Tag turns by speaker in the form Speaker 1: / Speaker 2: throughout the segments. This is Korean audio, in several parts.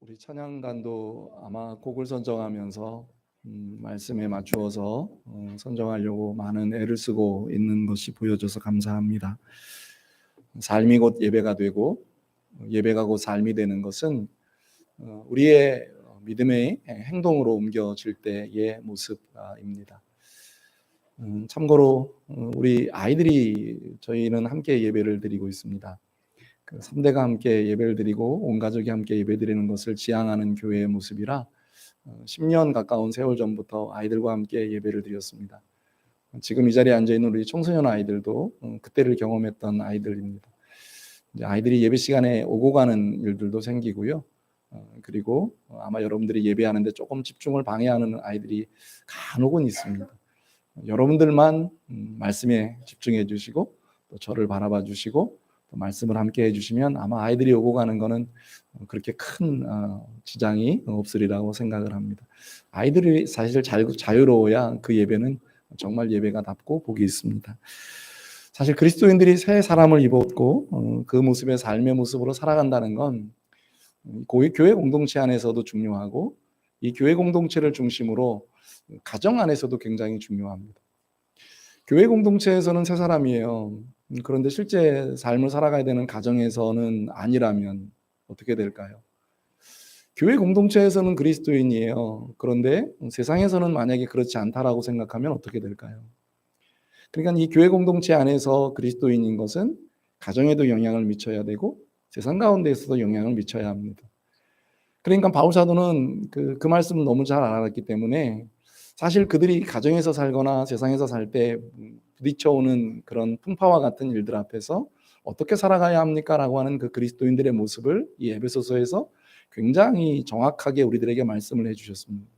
Speaker 1: 우리 찬양단도 아마 곡을 선정하면서 말씀에 맞추어서 선정하려고 많은 애를 쓰고 있는 것이 보여져서 감사합니다. 삶이 곧 예배가 되고 예배가 곧 삶이 되는 것은 우리의 믿음의 행동으로 옮겨질 때의 모습입니다. 참고로 우리 아이들이 저희는 함께 예배를 드리고 있습니다. 그 3대가 함께 예배를 드리고 온 가족이 함께 예배드리는 것을 지향하는 교회의 모습이라 10년 가까운 세월 전부터 아이들과 함께 예배를 드렸습니다. 지금 이 자리에 앉아 있는 우리 청소년 아이들도 그때를 경험했던 아이들입니다. 이제 아이들이 예배 시간에 오고 가는 일들도 생기고요. 그리고 아마 여러분들이 예배하는데 조금 집중을 방해하는 아이들이 간혹은 있습니다. 여러분들만 말씀에 집중해 주시고 또 저를 바라봐 주시고 또 말씀을 함께 해주시면 아마 아이들이 오고 가는 거는 그렇게 큰 지장이 없으리라고 생각을 합니다. 아이들이 사실 자유로워야 그 예배는 정말 예배가 답고 복이 있습니다. 사실 그리스도인들이 새 사람을 입었고 그 모습의 삶의 모습으로 살아간다는 건 교회 공동체 안에서도 중요하고 이 교회 공동체를 중심으로 가정 안에서도 굉장히 중요합니다. 교회 공동체에서는 새 사람이에요. 그런데 실제 삶을 살아가야 되는 가정에서는 아니라면 어떻게 될까요? 교회 공동체에서는 그리스도인이에요. 그런데 세상에서는 만약에 그렇지 않다라고 생각하면 어떻게 될까요? 그러니까 이 교회 공동체 안에서 그리스도인인 것은 가정에도 영향을 미쳐야 되고 세상 가운데에서도 영향을 미쳐야 합니다. 그러니까 바울 사도는 그 말씀을 너무 잘 알았기 때문에 사실 그들이 가정에서 살거나 세상에서 살 때 부딪혀오는 그런 풍파와 같은 일들 앞에서 어떻게 살아가야 합니까? 라고 하는 그 그리스도인들의 모습을 이 에베소서에서 굉장히 정확하게 우리들에게 말씀을 해주셨습니다.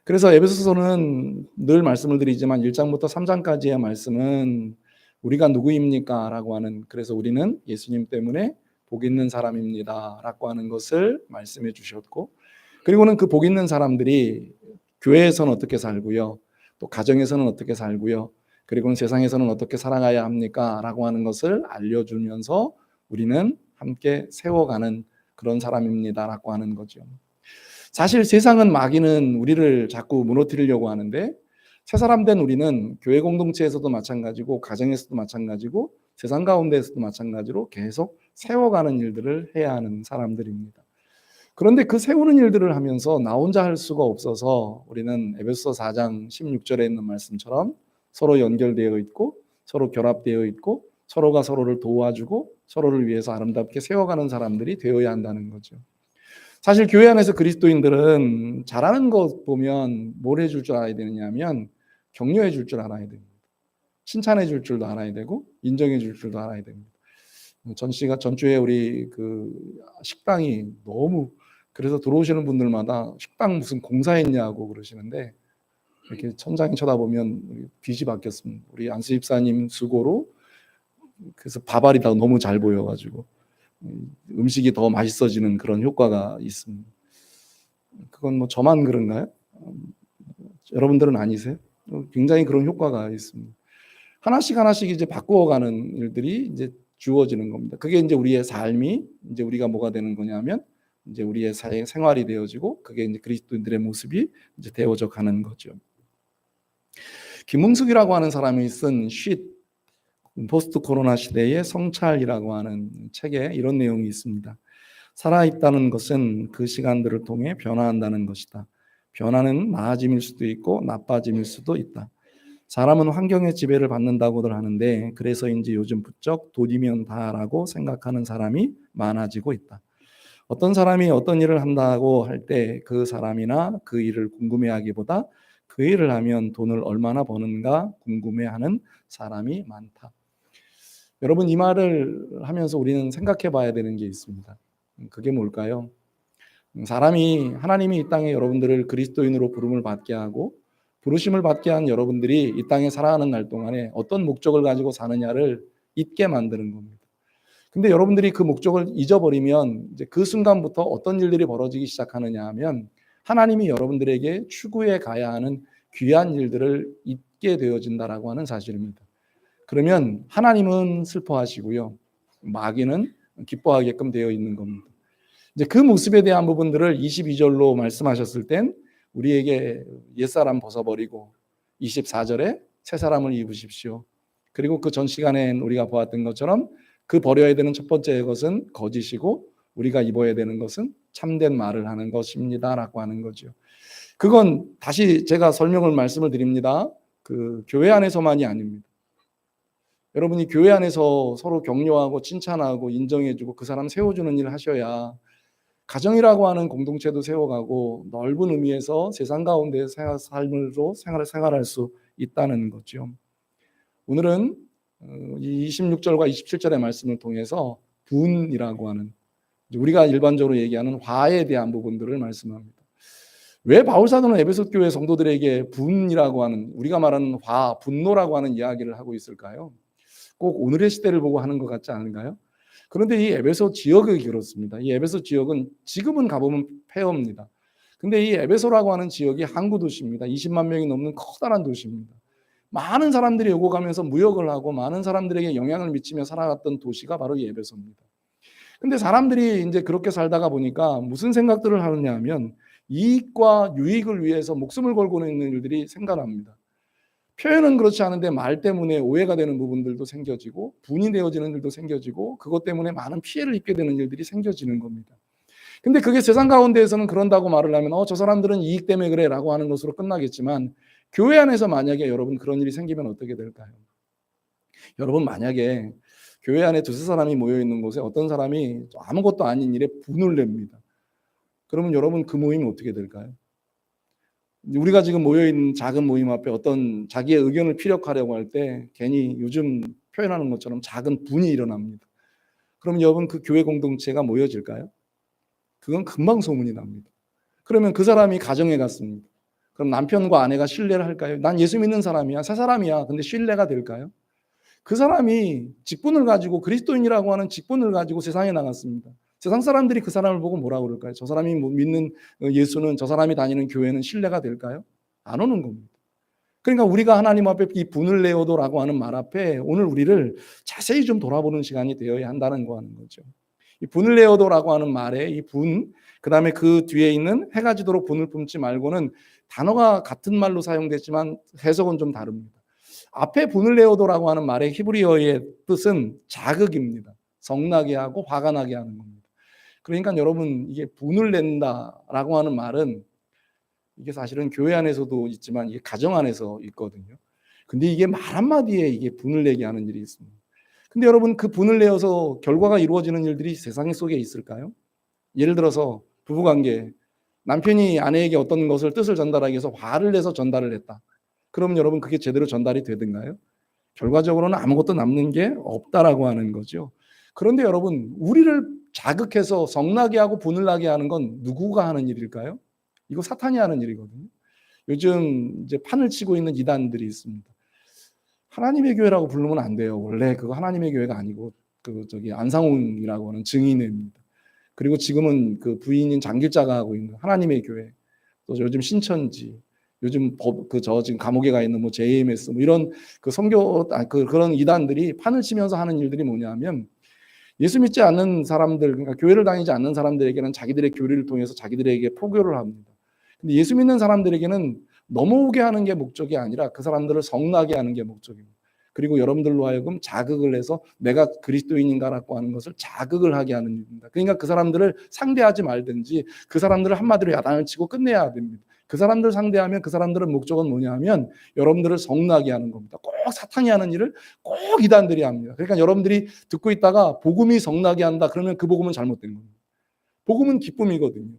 Speaker 1: 그래서 에베소서는 늘 말씀을 드리지만 1장부터 3장까지의 말씀은 우리가 누구입니까? 라고 하는, 그래서 우리는 예수님 때문에 복 있는 사람입니다 라고 하는 것을 말씀해 주셨고, 그리고는 그 복 있는 사람들이 교회에서는 어떻게 살고요, 또 가정에서는 어떻게 살고요, 그리고는 세상에서는 어떻게 살아가야 합니까? 라고 하는 것을 알려주면서 우리는 함께 세워가는 그런 사람입니다 라고 하는 거죠. 사실 세상은, 마귀는 우리를 자꾸 무너뜨리려고 하는데 새 사람 된 우리는 교회 공동체에서도 마찬가지고 가정에서도 마찬가지고 세상 가운데에서도 마찬가지로 계속 세워가는 일들을 해야 하는 사람들입니다. 그런데 그 세우는 일들을 하면서 나 혼자 할 수가 없어서 우리는 에베소서 4장 16절에 있는 말씀처럼 서로 연결되어 있고 서로 결합되어 있고 서로가 서로를 도와주고 서로를 위해서 아름답게 세워가는 사람들이 되어야 한다는 거죠. 사실 교회 안에서 그리스도인들은 잘하는 것 보면 뭘 해줄 줄 알아야 되느냐면 격려해 줄 줄 알아야 됩니다. 칭찬해 줄 줄도 알아야 되고 인정해 줄 줄도 알아야 됩니다. 전주에 우리 그 식당이 너무, 그래서 들어오시는 분들마다 식당 무슨 공사했냐고 그러시는데 이렇게 천장에 쳐다보면 빛이 바뀌었습니다. 우리 안수 집사님 수고로, 그래서 밥알이 다 너무 잘 보여가지고 음식이 더 맛있어지는 그런 효과가 있습니다. 그건 뭐 저만 그런가요? 여러분들은 아니세요? 굉장히 그런 효과가 있습니다. 하나씩 하나씩 이제 바꾸어가는 일들이 이제 주어지는 겁니다. 그게 이제 우리의 삶이, 이제 우리가 뭐가 되는 거냐면 이제 우리의 생활이 되어지고 그게 이제 그리스도인들의 모습이 이제 되어져 가는 거죠. 김흥숙이라고 하는 사람이 쓴 쉿, 포스트 코로나 시대의 성찰이라고 하는 책에 이런 내용이 있습니다. 살아있다는 것은 그 시간들을 통해 변화한다는 것이다. 변화는 나아짐일 수도 있고 나빠짐일 수도 있다. 사람은 환경의 지배를 받는다고들 하는데 그래서인지 요즘 부쩍 돈이면 다라고 생각하는 사람이 많아지고 있다. 어떤 사람이 어떤 일을 한다고 할 때 그 사람이나 그 일을 궁금해하기보다 그 일을 하면 돈을 얼마나 버는가 궁금해하는 사람이 많다. 여러분, 이 말을 하면서 우리는 생각해 봐야 되는 게 있습니다. 그게 뭘까요? 사람이, 하나님이 이 땅에 여러분들을 그리스도인으로 부름을 받게 하고 부르심을 받게 한 여러분들이 이 땅에 살아가는 날 동안에 어떤 목적을 가지고 사느냐를 잊게 만드는 겁니다. 근데 여러분들이 그 목적을 잊어버리면 이제 그 순간부터 어떤 일들이 벌어지기 시작하느냐 하면 하나님이 여러분들에게 추구해 가야 하는 귀한 일들을 잊게 되어진다라고 하는 사실입니다. 그러면 하나님은 슬퍼하시고요, 마귀는 기뻐하게끔 되어 있는 겁니다. 이제 그 모습에 대한 부분들을 22절로 말씀하셨을 땐 우리에게 옛사람 벗어버리고 24절에 새사람을 입으십시오. 그리고 그 전 시간엔 우리가 보았던 것처럼 그 버려야 되는 첫 번째 것은 거짓이고 우리가 입어야 되는 것은 참된 말을 하는 것입니다라고 하는 거죠. 그건 다시 제가 말씀을 드립니다. 그 교회 안에서만이 아닙니다. 여러분이 교회 안에서 서로 격려하고 칭찬하고 인정해주고 그 사람 세워주는 일을 하셔야 가정이라고 하는 공동체도 세워가고 넓은 의미에서 세상 가운데 삶으로 생활할 수 있다는 거죠. 오늘은 이 26절과 27절의 말씀을 통해서 분이라고 하는, 우리가 일반적으로 얘기하는 화에 대한 부분들을 말씀합니다. 왜 바울사도는 에베소 교회 성도들에게 분이라고 하는, 우리가 말하는 화, 분노라고 하는 이야기를 하고 있을까요? 꼭 오늘의 시대를 보고 하는 것 같지 않은가요? 그런데 이 에베소 지역이 그렇습니다. 이 에베소 지역은 지금은 가보면 폐허입니다. 근데 이 에베소라고 하는 지역이 항구 도시입니다. 20만 명이 넘는 커다란 도시입니다. 많은 사람들이 오고 가면서 무역을 하고 많은 사람들에게 영향을 미치며 살아갔던 도시가 바로 이 에베소입니다. 근데 사람들이 이제 그렇게 살다가 보니까 무슨 생각들을 하느냐 하면 이익과 유익을 위해서 목숨을 걸고 있는 일들이 생겨납니다. 표현은 그렇지 않은데 말 때문에 오해가 되는 부분들도 생겨지고 분이 되어지는 일도 생겨지고 그것 때문에 많은 피해를 입게 되는 일들이 생겨지는 겁니다. 근데 그게 세상 가운데에서는 그런다고 말을 하면 저 사람들은 이익 때문에 그래 라고 하는 것으로 끝나겠지만 교회 안에서 만약에 여러분 그런 일이 생기면 어떻게 될까요? 여러분 만약에 교회 안에 두세 사람이 모여있는 곳에 어떤 사람이 아무것도 아닌 일에 분을 냅니다. 그러면 여러분 그 모임이 어떻게 될까요? 우리가 지금 모여있는 작은 모임 앞에 어떤 자기의 의견을 피력하려고 할 때 괜히 요즘 표현하는 것처럼 작은 분이 일어납니다. 그럼 여러분 그 교회 공동체가 모여질까요? 그건 금방 소문이 납니다. 그러면 그 사람이 가정에 갔습니다. 그럼 남편과 아내가 신뢰를 할까요? 난 예수 믿는 사람이야, 새 사람이야. 근데 신뢰가 될까요? 그 사람이 직분을 가지고 그리스도인이라고 하는 직분을 가지고 세상에 나갔습니다. 세상 사람들이 그 사람을 보고 뭐라고 그럴까요? 저 사람이 믿는 예수는, 저 사람이 다니는 교회는 신뢰가 될까요? 안 오는 겁니다. 그러니까 우리가 하나님 앞에 이 분을 내어도라고 하는 말 앞에 오늘 우리를 자세히 좀 돌아보는 시간이 되어야 한다는 거 하는 거죠. 이 분을 내어도라고 하는 말에 이 분, 그 다음에 그 뒤에 있는 해가 지도록 분을 품지 말고는 단어가 같은 말로 사용됐지만 해석은 좀 다릅니다. 앞에 분을 내어도라고 하는 말의 히브리어의 뜻은 자극입니다. 성나게 하고 화가 나게 하는 겁니다. 그러니까 여러분 이게 분을 낸다라고 하는 말은 이게 사실은 교회 안에서도 있지만 이게 가정 안에서 있거든요. 근데 이게 말 한마디에 이게 분을 내게 하는 일이 있습니다. 근데 여러분 그 분을 내어서 결과가 이루어지는 일들이 세상 속에 있을까요? 예를 들어서 부부관계, 남편이 아내에게 어떤 것을 뜻을 전달하기 위해서 화를 내서 전달을 했다. 그러면 여러분 그게 제대로 전달이 되든가요? 결과적으로는 아무것도 남는 게 없다라고 하는 거죠. 그런데 여러분 우리를 자극해서 성나게 하고 분을 나게 하는 건 누구가 하는 일일까요? 이거 사탄이 하는 일이거든요. 요즘 이제 판을 치고 있는 이단들이 있습니다. 하나님의 교회라고 부르면 안 돼요. 원래 그거 하나님의 교회가 아니고 안상홍이라고 하는 증인입니다. 그리고 지금은 그 부인인 장길자가 하고 있는 하나님의 교회, 또 요즘 신천지, 요즘 지금 감옥에 가 있는 JMS 이런 그 그런 이단들이 판을 치면서 하는 일들이 뭐냐면 예수 믿지 않는 사람들, 그러니까 교회를 다니지 않는 사람들에게는 자기들의 교리를 통해서 자기들에게 포교를 합니다. 근데 예수 믿는 사람들에게는 넘어오게 하는 게 목적이 아니라 그 사람들을 성나게 하는 게 목적입니다. 그리고 여러분들로 하여금 자극을 해서 내가 그리스도인인가라고 하는 것을 자극을 하게 하는 일입니다. 그러니까 그 사람들을 상대하지 말든지 그 사람들을 한마디로 야단을 치고 끝내야 됩니다. 그 사람들 상대하면 그 사람들은 목적은 뭐냐 하면 여러분들을 성나게 하는 겁니다. 꼭 사탄이 하는 일을 꼭 이단들이 합니다. 그러니까 여러분들이 듣고 있다가 복음이 성나게 한다 그러면 그 복음은 잘못된 겁니다. 복음은 기쁨이거든요.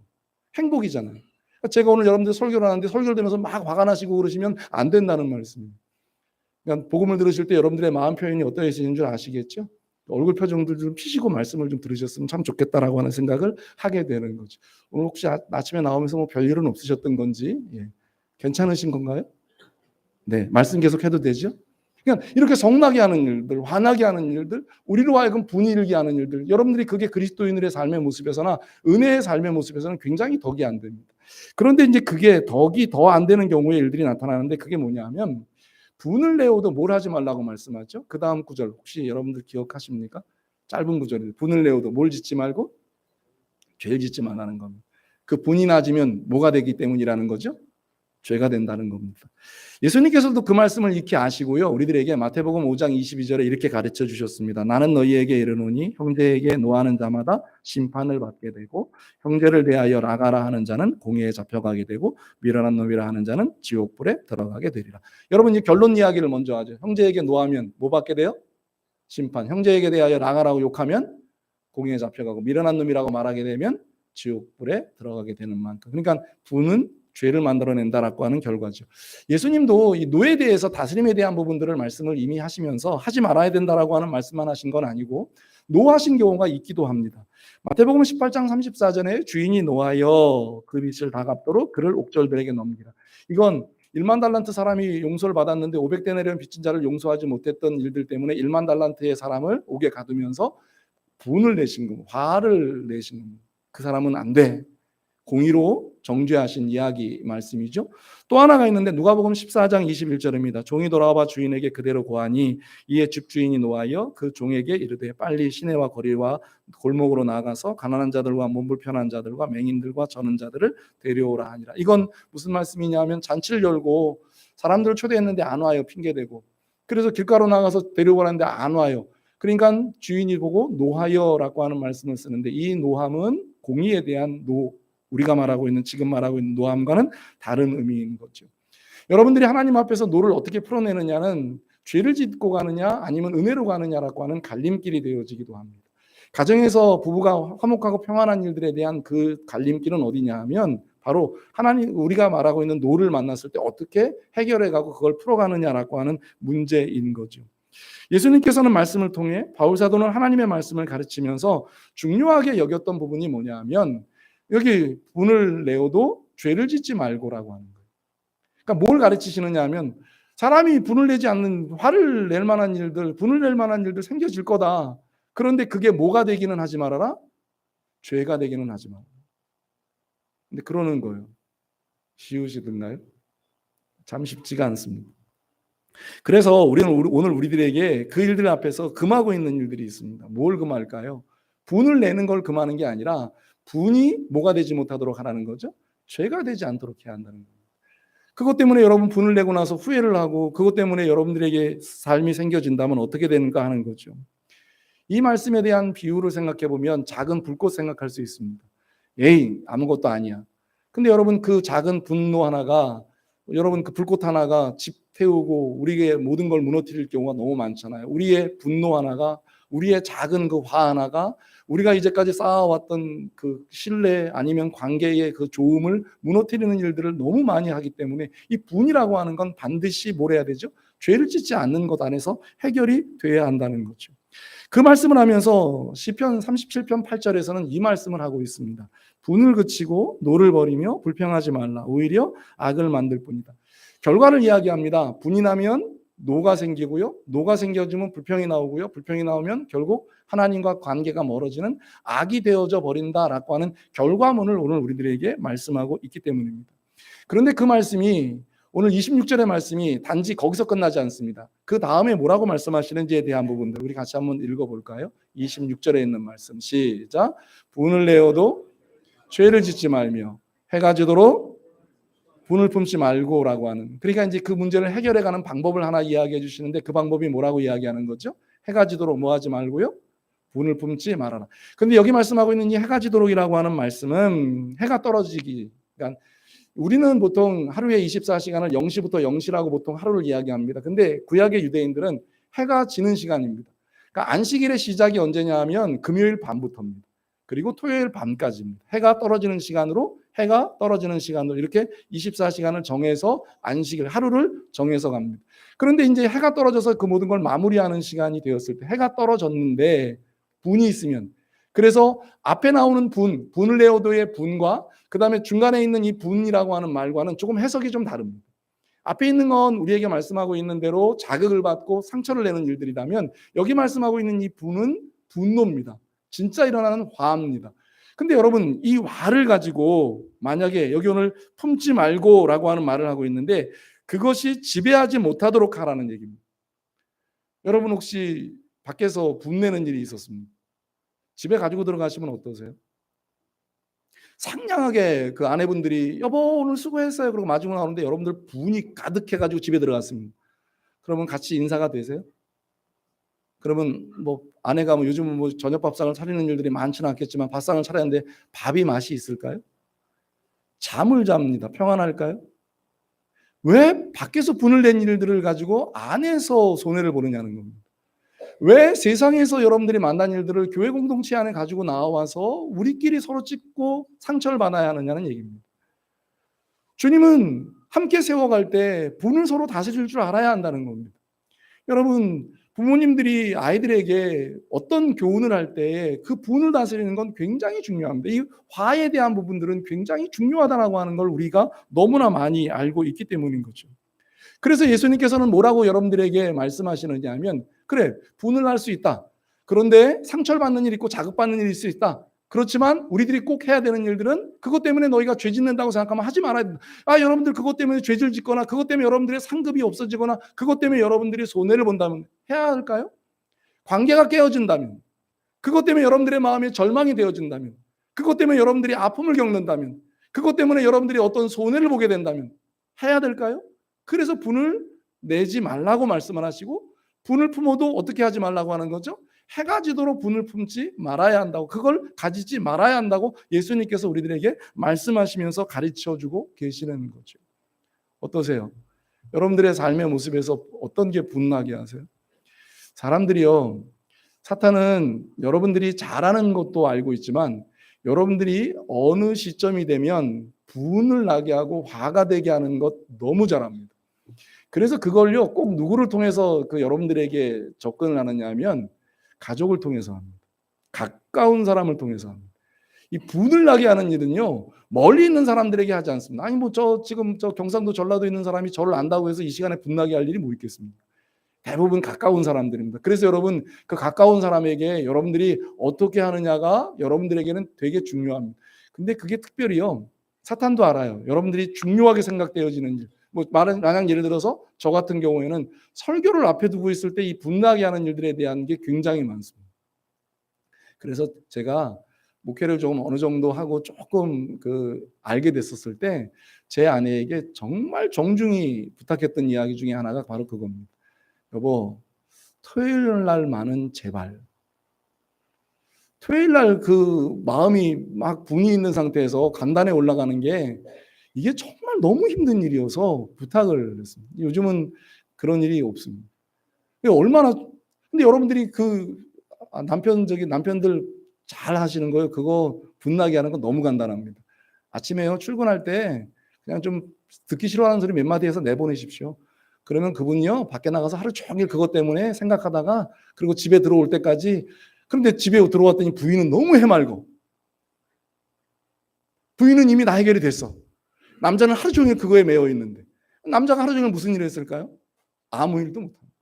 Speaker 1: 행복이잖아요. 제가 오늘 여러분들 설교를 하는데 설교를 들으면서 막 화가 나시고 그러시면 안 된다는 말씀입니다. 그러니까 복음을 들으실 때 여러분들의 마음 표현이 어떠해지는 줄 아시겠죠? 얼굴 표정들 좀 피시고 말씀을 좀 들으셨으면 참 좋겠다라고 하는 생각을 하게 되는 거죠. 오늘 혹시 아침에 나오면서 별일은 없으셨던 건지 괜찮으신 건가요? 네, 말씀 계속 해도 되죠? 그러니까 이렇게 성나게 하는 일들, 화나게 하는 일들, 우리로 하여금 분이 일게 하는 일들, 여러분들이 그게 그리스도인들의 삶의 모습에서나 은혜의 삶의 모습에서는 굉장히 덕이 안 됩니다. 그런데 이제 그게 덕이 더 안 되는 경우에 일들이 나타나는데 그게 뭐냐면 분을 내어도 뭘 하지 말라고 말씀하죠? 그 다음 구절 혹시 여러분들 기억하십니까? 짧은 구절이에요. 분을 내어도 뭘 짓지 말고 죄를 짓지 말라는 겁니다. 그 분이 낮으면 뭐가 되기 때문이라는 거죠? 죄가 된다는 겁니다. 예수님께서도 그 말씀을 익히 아시고요. 우리들에게 마태복음 5장 22절에 이렇게 가르쳐 주셨습니다. 나는 너희에게 이르노니 형제에게 노하는 자마다 심판을 받게 되고 형제를 대하여 나가라 하는 자는 공회에 잡혀가게 되고 미련한 놈이라 하는 자는 지옥불에 들어가게 되리라. 여러분 이 결론 이야기를 먼저 하죠. 형제에게 노하면 뭐 받게 돼요? 심판. 형제에게 대하여 나가라고 욕하면 공회에 잡혀가고 미련한 놈이라고 말하게 되면 지옥불에 들어가게 되는 만큼. 그러니까 분은 죄를 만들어낸다라고 하는 결과죠. 예수님도 이 노에 대해서 다스림에 대한 부분들을 말씀을 이미 하시면서 하지 말아야 된다라고 하는 말씀만 하신 건 아니고 노하신 경우가 있기도 합니다. 마태복음 18장 34절에 주인이 노하여 그 빚을 다 갚도록 그를 옥졸들에게 넘기라. 이건 1만 달란트 사람이 용서를 받았는데 500데나리온 빚진 자를 용서하지 못했던 일들 때문에 1만 달란트의 사람을 옥에 가두면서 분을 내신 겁니다. 화를 내신 겁니다. 그 사람은 안 돼. 공의로 정죄하신 이야기 말씀이죠. 또 하나가 있는데 누가복음 14장 21절입니다. 종이 돌아와 주인에게 그대로 고하니 이에 집주인이 노하여 그 종에게 이르되 빨리 시내와 거리와 골목으로 나가서 가난한 자들과 몸불편한 자들과 맹인들과 저는 자들을 데려오라 하니라. 이건 무슨 말씀이냐면 잔치를 열고 사람들을 초대했는데 안 와요. 핑계대고. 그래서 길가로 나가서 데려오라는데 안 와요. 그러니까 주인이 보고 노하여라고 하는 말씀을 쓰는데 이 노함은 공의에 대한 우리가 말하고 있는 지금 말하고 있는 노함과는 다른 의미인 거죠. 여러분들이 하나님 앞에서 노를 어떻게 풀어내느냐는 죄를 짓고 가느냐 아니면 은혜로 가느냐라고 하는 갈림길이 되어지기도 합니다. 가정에서 부부가 화목하고 평안한 일들에 대한 그 갈림길은 어디냐 하면 바로 하나님 우리가 말하고 있는 노를 만났을 때 어떻게 해결해 가고 그걸 풀어가느냐라고 하는 문제인 거죠. 예수님께서는 말씀을 통해 바울 사도는 하나님의 말씀을 가르치면서 중요하게 여겼던 부분이 뭐냐 하면 여기 분을 내어도 죄를 짓지 말고라고 하는 거예요. 그러니까 뭘 가르치시느냐 하면 사람이 분을 내지 않는 화를 낼 만한 일들, 분을 낼 만한 일들 생겨질 거다. 그런데 그게 뭐가 되기는 하지 말아라? 죄가 되기는 하지 말아라. 근데 그러는 거예요. 쉬우시던가요? 참 쉽지가 않습니다. 그래서 우리는 오늘 우리들에게 그 일들 앞에서 금하고 있는 일들이 있습니다. 뭘 금할까요? 분을 내는 걸 금하는 게 아니라 분이 뭐가 되지 못하도록 하라는 거죠? 죄가 되지 않도록 해야 한다는 거예요. 그것 때문에 여러분 분을 내고 나서 후회를 하고 그것 때문에 여러분들에게 삶이 생겨진다면 어떻게 되는가 하는 거죠. 이 말씀에 대한 비유를 생각해 보면 작은 불꽃 생각할 수 있습니다. 에이 아무것도 아니야. 근데 여러분 그 작은 분노 하나가 여러분 그 불꽃 하나가 집 태우고 우리의 모든 걸 무너뜨릴 경우가 너무 많잖아요. 우리의 분노 하나가 우리의 작은 그 화 하나가 우리가 이제까지 쌓아왔던 그 신뢰 아니면 관계의 그 좋음을 무너뜨리는 일들을 너무 많이 하기 때문에 이 분이라고 하는 건 반드시 뭘 해야 되죠? 죄를 짓지 않는 것 안에서 해결이 돼야 한다는 거죠. 그 말씀을 하면서 시편 37편 8절에서는 이 말씀을 하고 있습니다. 분을 그치고 노를 버리며 불평하지 말라. 오히려 악을 만들 뿐이다. 결과를 이야기합니다. 분이 나면 노가 생기고요. 노가 생겨지면 불평이 나오고요. 불평이 나오면 결국 하나님과 관계가 멀어지는 악이 되어져 버린다라고 하는 결과문을 오늘 우리들에게 말씀하고 있기 때문입니다. 그런데 그 말씀이 오늘 26절의 말씀이 단지 거기서 끝나지 않습니다. 그 다음에 뭐라고 말씀하시는지에 대한 부분들 우리 같이 한번 읽어볼까요? 26절에 있는 말씀 시작. 분을 내어도 죄를 짓지 말며 해가 지도록 분을 품지 말고라고 하는 그러니까 이제 그 문제를 해결해가는 방법을 하나 이야기해 주시는데 그 방법이 뭐라고 이야기하는 거죠? 해가 지도록 뭐 하지 말고요? 분을 품지 말아라. 그런데 여기 말씀하고 있는 이 해가 지도록이라고 하는 말씀은 해가 떨어지기 그러니까 우리는 보통 하루에 24시간을 0시부터 0시라고 보통 하루를 이야기합니다. 근데 구약의 유대인들은 해가 지는 시간입니다. 그러니까 안식일의 시작이 언제냐 하면 금요일 밤부터입니다. 그리고 토요일 밤까지입니다. 해가 떨어지는 시간으로 이렇게 24시간을 정해서 안식일 하루를 정해서 갑니다. 그런데 이제 해가 떨어져서 그 모든 걸 마무리하는 시간이 되었을 때 해가 떨어졌는데 분이 있으면 그래서 앞에 나오는 분을 내어도의 분과 그 다음에 중간에 있는 이 분이라고 하는 말과는 조금 해석이 좀 다릅니다. 앞에 있는 건 우리에게 말씀하고 있는 대로 자극을 받고 상처를 내는 일들이라면 여기 말씀하고 있는 이 분은 분노입니다. 진짜 일어나는 화입니다. 근데 여러분 이 화를 가지고 만약에 여기 오늘 품지 말고라고 하는 말을 하고 있는데 그것이 지배하지 못하도록 하라는 얘기입니다. 여러분 혹시 밖에서 분내는 일이 있었습니까? 집에 가지고 들어가시면 어떠세요? 상냥하게 그 아내분들이 "여보 오늘 수고했어요." 그러고 마중을 나오는데 여러분들 분이 가득해 가지고 집에 들어갔습니다. 그러면 같이 인사가 되세요? 그러면 뭐 아내가 뭐 요즘은 뭐 저녁 밥상을 차리는 일들이 많지는 않겠지만 밥상을 차렸는데 밥이 맛이 있을까요? 잠을 잡니다. 평안할까요? 왜 밖에서 분을 낸 일들을 가지고 안에서 손해를 보느냐는 겁니다. 왜 세상에서 여러분들이 만난 일들을 교회 공동체 안에 가지고 나와서 우리끼리 서로 찢고 상처를 받아야 하느냐는 얘기입니다. 주님은 함께 세워갈 때 분을 서로 다스릴 줄 알아야 한다는 겁니다. 여러분, 부모님들이 아이들에게 어떤 교훈을 할 때 그 분을 다스리는 건 굉장히 중요합니다. 이 화에 대한 부분들은 굉장히 중요하다라고 하는 걸 우리가 너무나 많이 알고 있기 때문인 거죠. 그래서 예수님께서는 뭐라고 여러분들에게 말씀하시느냐 하면, 그래, 분을 할 수 있다. 그런데 상처를 받는 일이 있고 자극받는 일이 있을 수 있다. 그렇지만 우리들이 꼭 해야 되는 일들은 그것 때문에 너희가 죄 짓는다고 생각하면 하지 말아야 된다. 여러분들 그것 때문에 죄를 짓거나 그것 때문에 여러분들의 상급이 없어지거나 그것 때문에 여러분들이 손해를 본다면 해야 할까요? 관계가 깨어진다면, 그것 때문에 여러분들의 마음에 절망이 되어진다면, 그것 때문에 여러분들이 아픔을 겪는다면, 그것 때문에 여러분들이 어떤 손해를 보게 된다면 해야 될까요? 그래서 분을 내지 말라고 말씀을 하시고, 분을 품어도 어떻게 하지 말라고 하는 거죠? 해가 지도록 분을 품지 말아야 한다고, 그걸 가지지 말아야 한다고 예수님께서 우리들에게 말씀하시면서 가르쳐 주고 계시는 거죠. 어떠세요? 여러분들의 삶의 모습에서 어떤 게 분나게 하세요? 사람들이요, 사탄은 여러분들이 잘하는 것도 알고 있지만 여러분들이 어느 시점이 되면 분을 나게 하고 화가 되게 하는 것 너무 잘합니다. 그래서 그걸요 꼭 누구를 통해서 그 여러분들에게 접근을 하느냐 하면 가족을 통해서 합니다. 가까운 사람을 통해서 합니다. 이 분을 나게 하는 일은요 멀리 있는 사람들에게 하지 않습니다. 아니 뭐 저 지금 저 경상도 전라도에 있는 사람이 저를 안다고 해서 이 시간에 분나게 할 일이 뭐 있겠습니까? 대부분 가까운 사람들입니다. 그래서 여러분 그 가까운 사람에게 여러분들이 어떻게 하느냐가 여러분들에게는 되게 중요합니다. 근데 그게 특별히요 사탄도 알아요. 여러분들이 중요하게 생각되어지는 일. 뭐 만약 예를 들어서 저 같은 경우에는 설교를 앞에 두고 있을 때 이 분나게 하는 일들에 대한 게 굉장히 많습니다. 그래서 제가 목회를 좀 어느 정도 하고 조금 알게 됐었을 때 제 아내에게 정말 정중히 부탁했던 이야기 중에 하나가 바로 그겁니다. 여보, 토요일 날만은 제발. 토요일 날 그 마음이 막 분이 있는 상태에서 간단에 올라가는 게 이게 정말 너무 힘든 일이어서 부탁을 했습니다. 요즘은 그런 일이 없습니다. 얼마나 근데 여러분들이 남편들 잘 하시는 거예요. 그거 분나게 하는 건 너무 간단합니다. 아침에요 출근할 때 그냥 좀 듣기 싫어하는 소리 몇 마디 해서 내보내십시오. 그러면 그분이요 밖에 나가서 하루 종일 그것 때문에 생각하다가 그리고 집에 들어올 때까지, 그런데 집에 들어왔더니 부인은 너무 해맑어. 부인은 이미 다 해결이 됐어. 남자는 하루 종일 그거에 매여 있는데 남자가 하루 종일 무슨 일을 했을까요? 아무 일도 못합니다.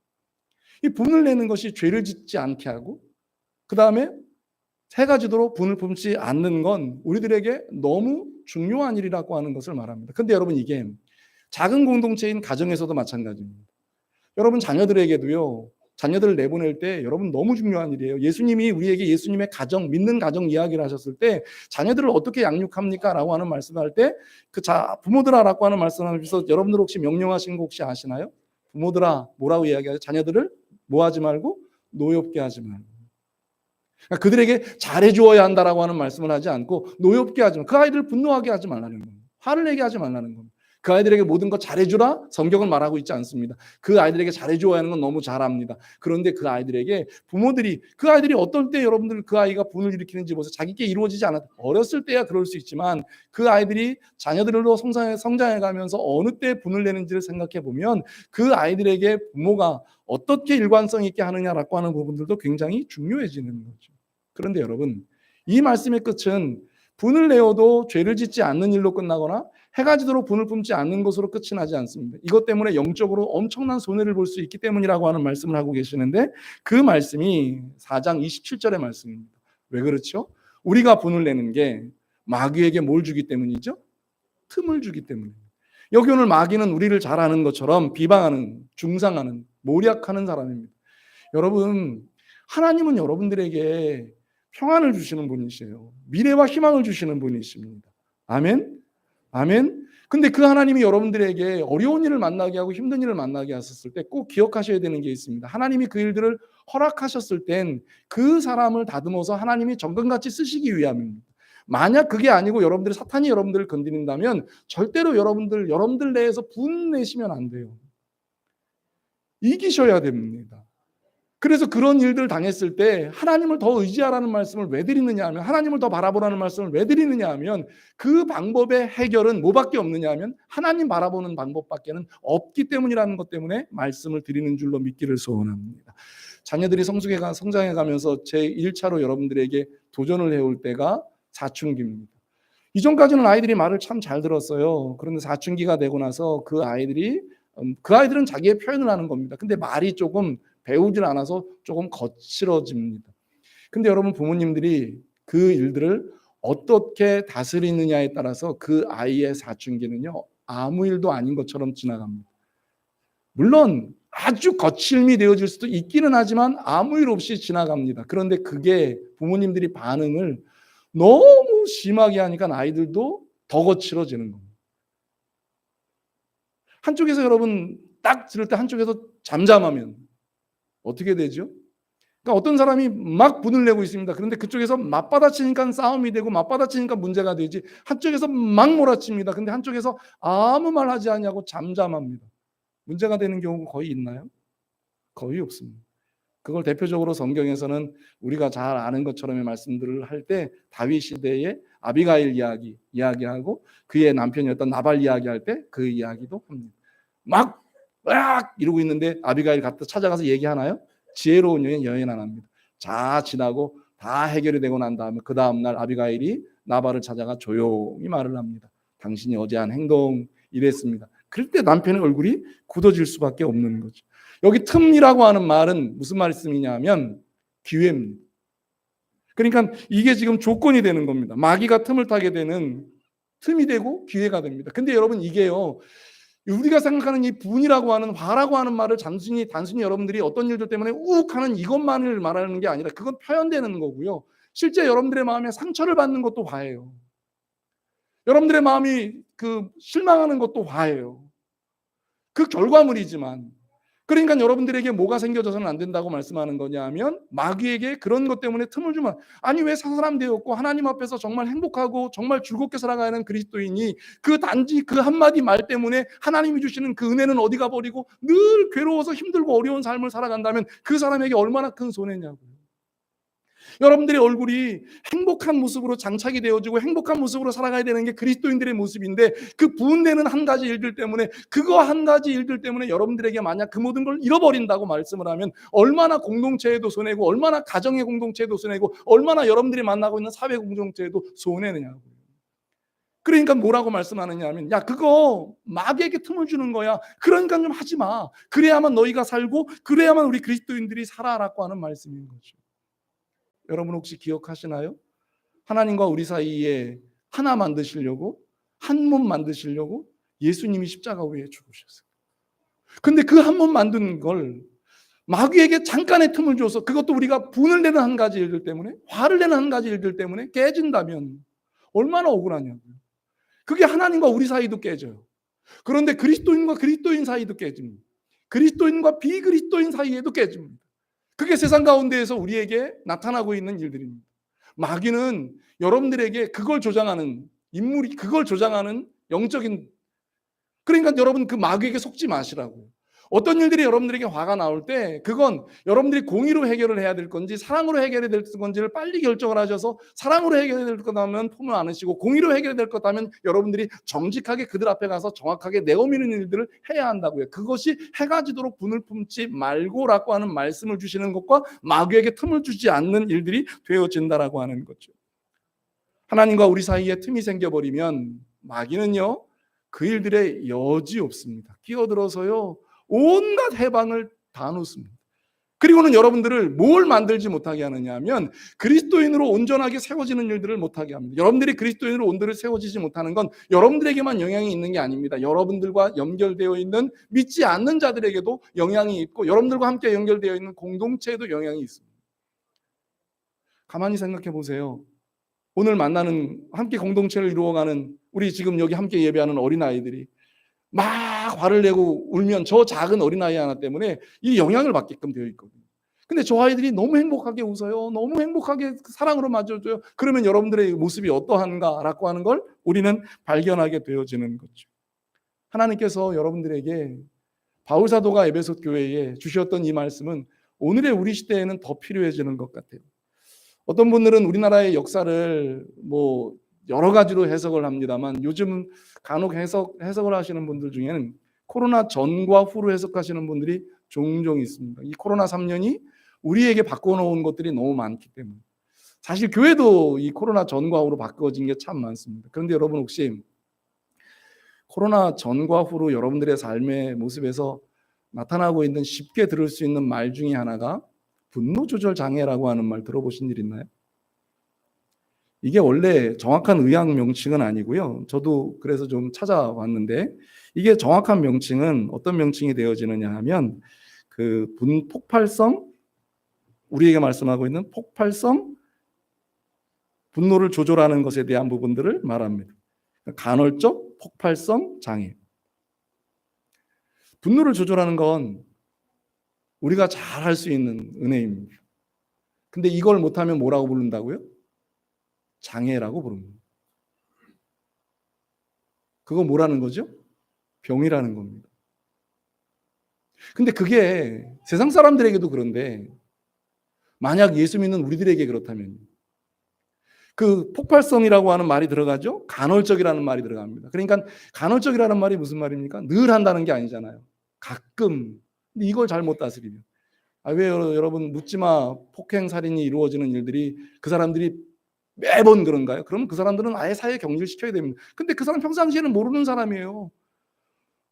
Speaker 1: 이 분을 내는 것이 죄를 짓지 않게 하고 그 다음에 해가 지도록 분을 품지 않는 건 우리들에게 너무 중요한 일이라고 하는 것을 말합니다. 그런데 여러분 이게 작은 공동체인 가정에서도 마찬가지입니다. 여러분 자녀들에게도요. 자녀들을 내보낼 때 여러분 너무 중요한 일이에요. 예수님이 우리에게 예수님의 가정, 믿는 가정 이야기를 하셨을 때 자녀들을 어떻게 양육합니까? 라고 하는 말씀을 할 때 부모들아 라고 하는 말씀을 하면서 여러분들 혹시 명령하신 거 혹시 아시나요? 부모들아 뭐라고 이야기하죠? 자녀들을 뭐 하지 말고 노엽게 하지 말고. 그러니까 그들에게 잘해주어야 한다라고 하는 말씀을 하지 않고 노엽게 하지 말고 그 아이들을 분노하게 하지 말라는 겁니다. 화를 내게 하지 말라는 겁니다. 그 아이들에게 모든 것 잘해주라 성경은 말하고 있지 않습니다. 그 아이들에게 잘해줘야 하는 건 너무 잘합니다. 그런데 그 아이들에게 그 아이들이 어떨 때 여러분들 그 아이가 분을 일으키는지 보세요. 자기께 이루어지지 않았 어렸을 때야 그럴 수 있지만 그 아이들이 자녀들로 성장해가면서 어느 때 분을 내는지를 생각해 보면 그 아이들에게 부모가 어떻게 일관성 있게 하느냐라고 하는 부분들도 굉장히 중요해지는 거죠. 그런데 여러분 이 말씀의 끝은 분을 내어도 죄를 짓지 않는 일로 끝나거나 해가 지도록 분을 품지 않는 것으로 끝이 나지 않습니다. 이것 때문에 영적으로 엄청난 손해를 볼 수 있기 때문이라고 하는 말씀을 하고 계시는데 그 말씀이 4장 27절의 말씀입니다. 왜 그렇죠? 우리가 분을 내는 게 마귀에게 뭘 주기 때문이죠? 틈을 주기 때문입니다. 여기 오늘 마귀는 우리를 잘 아는 것처럼 비방하는, 중상하는, 모략하는 사람입니다. 여러분 하나님은 여러분들에게 평안을 주시는 분이세요. 미래와 희망을 주시는 분이십니다. 아멘? 아멘? 근데 그 하나님이 여러분들에게 어려운 일을 만나게 하고 힘든 일을 만나게 하셨을 때 꼭 기억하셔야 되는 게 있습니다. 하나님이 그 일들을 허락하셨을 땐 그 사람을 다듬어서 하나님이 정금같이 쓰시기 위함입니다. 만약 그게 아니고 여러분들이 사탄이 여러분들을 건드린다면 절대로 여러분들 내에서 분내시면 안 돼요. 이기셔야 됩니다. 그래서 그런 일들을 당했을 때 하나님을 더 의지하라는 말씀을 왜 드리느냐 하면, 하나님을 더 바라보라는 말씀을 왜 드리느냐 하면, 그 방법의 해결은 뭐밖에 없느냐 하면 하나님 바라보는 방법밖에는 없기 때문이라는 것 때문에 말씀을 드리는 줄로 믿기를 소원합니다. 자녀들이 성장해 가면서 제 1차로 여러분들에게 도전을 해올 때가 사춘기입니다. 이전까지는 아이들이 말을 참 잘 들었어요. 그런데 사춘기가 되고 나서 그 아이들은 자기의 표현을 하는 겁니다. 근데 말이 조금 배우질 않아서 조금 거칠어집니다. 근데 여러분, 부모님들이 그 일들을 어떻게 다스리느냐에 따라서 그 아이의 사춘기는요, 아무 일도 아닌 것처럼 지나갑니다. 물론 아주 거칠미 되어질 수도 있기는 하지만 아무 일 없이 지나갑니다. 그런데 그게 부모님들이 반응을 너무 심하게 하니까 아이들도 더 거칠어지는 겁니다. 한쪽에서 여러분 딱 들을 때 한쪽에서 잠잠하면 어떻게 되죠? 그러니까 어떤 사람이 막 분을 내고 있습니다. 그런데 그쪽에서 맞받아치니까 싸움이 되고 맞받아치니까 문제가 되지, 한쪽에서 막 몰아칩니다. 근데 한쪽에서 아무 말 하지 않냐고 잠잠합니다. 문제가 되는 경우가 거의 있나요? 거의 없습니다. 그걸 대표적으로 성경에서는 우리가 잘 아는 것처럼의 말씀들을 할 때 다윗 시대의 아비가일 이야기하고 그의 남편이었던 나발 이야기할 때 그 이야기도 합니다. 막 이러고 있는데 아비가일 갔다 찾아가서 얘기하나요? 지혜로운 여인 안 합니다. 자 지나고 다 해결이 되고 난 다음에 그 다음날 아비가일이 나발을 찾아가 조용히 말을 합니다. 당신이 어제 한 행동 이랬습니다. 그럴 때 남편의 얼굴이 굳어질 수밖에 없는 거죠. 여기 틈이라고 하는 말은 무슨 말씀이냐면 기회입니다. 그러니까 이게 지금 조건이 되는 겁니다. 마귀가 틈을 타게 되는 틈이 되고 기회가 됩니다. 근데 여러분, 이게요, 우리가 생각하는 이 분이라고 하는, 화라고 하는 말을 단순히 여러분들이 어떤 일들 때문에 욱 하는 이것만을 말하는 게 아니라 그건 표현되는 거고요. 실제 여러분들의 마음에 상처를 받는 것도 화예요. 여러분들의 마음이 실망하는 것도 화예요. 그 결과물이지만, 그러니까 여러분들에게 뭐가 생겨져서는 안 된다고 말씀하는 거냐면, 마귀에게 그런 것 때문에 틈을 주면, 아니 왜 사람 되었고 하나님 앞에서 정말 행복하고 정말 즐겁게 살아가는 그리스도인이 단지 그 한마디 말 때문에 하나님이 주시는 그 은혜는 어디 가버리고 늘 괴로워서 힘들고 어려운 삶을 살아간다면 그 사람에게 얼마나 큰 손해냐고요. 여러분들의 얼굴이 행복한 모습으로 장착이 되어지고 행복한 모습으로 살아가야 되는 게 그리스도인들의 모습인데, 그 분내는 한 가지 일들 때문에, 그거 한 가지 일들 때문에 여러분들에게 만약 그 모든 걸 잃어버린다고 말씀을 하면 얼마나 공동체에도 손해고, 얼마나 가정의 공동체에도 손해고, 얼마나 여러분들이 만나고 있는 사회 공동체에도 손해느냐고요. 그러니까 뭐라고 말씀하느냐 하면, 야 그거 마귀에게 틈을 주는 거야. 그러니까 좀 하지 마. 그래야만 너희가 살고 그래야만 우리 그리스도인들이 살아라고 하는 말씀인 거죠. 여러분 혹시 기억하시나요? 하나님과 우리 사이에 하나 만드시려고, 한 몸 만드시려고 예수님이 십자가 위에 죽으셨어요. 근데 그 한 몸 만드는 걸 마귀에게 잠깐의 틈을 줘서, 그것도 우리가 분을 내는 한 가지 일들 때문에, 화를 내는 한 가지 일들 때문에 깨진다면 얼마나 억울하냐고요. 그게 하나님과 우리 사이도 깨져요. 그런데 그리스도인과 그리스도인 사이도 깨집니다. 그리스도인과 비그리스도인 사이에도 깨집니다. 그게 세상 가운데에서 우리에게 나타나고 있는 일들입니다. 마귀는 여러분들에게 그걸 조장하는 인물이, 그걸 조장하는 영적인, 그러니까 여러분 그 마귀에게 속지 마시라고요. 어떤 일들이 여러분들에게 화가 나올 때 그건 여러분들이 공의로 해결을 해야 될 건지 사랑으로 해결해야 될 건지를 빨리 결정을 하셔서, 사랑으로 해결해야 될 거라면 품을 안으시고, 공의로 해결해야 될 거라면 여러분들이 정직하게 그들 앞에 가서 정확하게 내어미는 일들을 해야 한다고요. 그것이 해가 지도록 분을 품지 말고라고 하는 말씀을 주시는 것과 마귀에게 틈을 주지 않는 일들이 되어진다라고 하는 거죠. 하나님과 우리 사이에 틈이 생겨버리면 마귀는요, 그 일들에 여지 없습니다. 끼어들어서요 온갖 해방을 다 놓습니다. 그리고는 여러분들을 뭘 만들지 못하게 하느냐 하면 그리스도인으로 온전하게 세워지는 일들을 못하게 합니다. 여러분들이 그리스도인으로 온전히 세워지지 못하는 건 여러분들에게만 영향이 있는 게 아닙니다. 여러분들과 연결되어 있는 믿지 않는 자들에게도 영향이 있고, 여러분들과 함께 연결되어 있는 공동체에도 영향이 있습니다. 가만히 생각해 보세요. 오늘 만나는, 함께 공동체를 이루어가는 우리 지금 여기 함께 예배하는 어린아이들이 막 화를 내고 울면 저 작은 어린아이 하나 때문에 이 영향을 받게끔 되어 있거든요. 근데 저 아이들이 너무 행복하게 웃어요. 너무 행복하게 사랑으로 맞아줘요. 그러면 여러분들의 모습이 어떠한가라고 하는 걸 우리는 발견하게 되어지는 거죠. 하나님께서 여러분들에게 바울 사도가 에베소 교회에 주셨던 이 말씀은 오늘의 우리 시대에는 더 필요해지는 것 같아요. 어떤 분들은 우리나라의 역사를 뭐 여러 가지로 해석을 합니다만 요즘 간혹 해석을 하시는 분들 중에는 코로나 전과 후로 해석하시는 분들이 종종 있습니다. 이 코로나 3년이 우리에게 바꿔놓은 것들이 너무 많기 때문에 사실 교회도 이 코로나 전과 후로 바꿔진 게 참 많습니다. 그런데 여러분 혹시 코로나 전과 후로 여러분들의 삶의 모습에서 나타나고 있는 쉽게 들을 수 있는 말 중에 하나가 분노 조절 장애라고 하는 말 들어보신 일 있나요? 이게 원래 정확한 의학 명칭은 아니고요. 저도 그래서 좀 찾아왔는데 이게 정확한 명칭은 어떤 명칭이 되어지느냐 하면 그 폭발성, 우리에게 말씀하고 있는 폭발성 분노를 조절하는 것에 대한 부분들을 말합니다. 간헐적 폭발성 장애. 분노를 조절하는 건 우리가 잘 할 수 있는 은혜입니다. 근데 이걸 못하면 뭐라고 부른다고요? 장애라고 부릅니다. 그거 뭐라는 거죠? 병이라는 겁니다. 근데 그게 세상 사람들에게도 그런데 만약 예수 믿는 우리들에게 그렇다면 그 폭발성이라고 하는 말이 들어가죠? 간헐적이라는 말이 들어갑니다. 그러니까 간헐적이라는 말이 무슨 말입니까? 늘 한다는 게 아니잖아요. 가끔. 근데 이걸 잘못 다스리면 왜 여러분 묻지마 폭행 살인이 이루어지는 일들이 그 사람들이 매번 그런가요? 그러면 그 사람들은 아예 사회에 격리시켜야 됩니다. 근데 그 사람 평상시에는 모르는 사람이에요.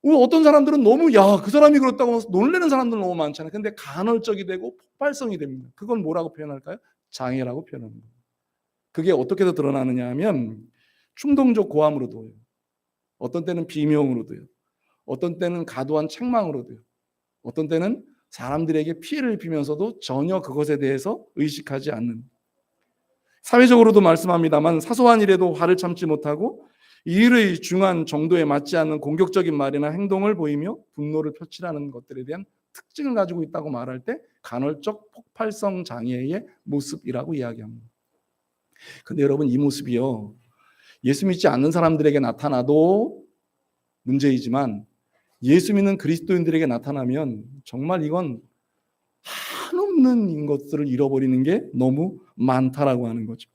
Speaker 1: 어떤 사람들은 너무 그 사람이 그렇다고 놀라는 사람들 너무 많잖아요. 근데 간헐적이 되고 폭발성이 됩니다. 그건 뭐라고 표현할까요? 장애라고 표현합니다. 그게 어떻게 드러나느냐 하면 충동적 고함으로도요. 어떤 때는 비명으로도요. 어떤 때는 과도한 책망으로도요. 어떤 때는 사람들에게 피해를 입히면서도 전혀 그것에 대해서 의식하지 않는, 사회적으로도 말씀합니다만 사소한 일에도 화를 참지 못하고 일의 중한 정도에 맞지 않는 공격적인 말이나 행동을 보이며 분노를 표출하는 것들에 대한 특징을 가지고 있다고 말할 때 간헐적 폭발성 장애의 모습이라고 이야기합니다. 근데 여러분 이 모습이요, 예수 믿지 않는 사람들에게 나타나도 문제이지만 예수 믿는 그리스도인들에게 나타나면 정말 이건 한없는 것들을 잃어버리는 게 너무 많다라고 하는 거죠.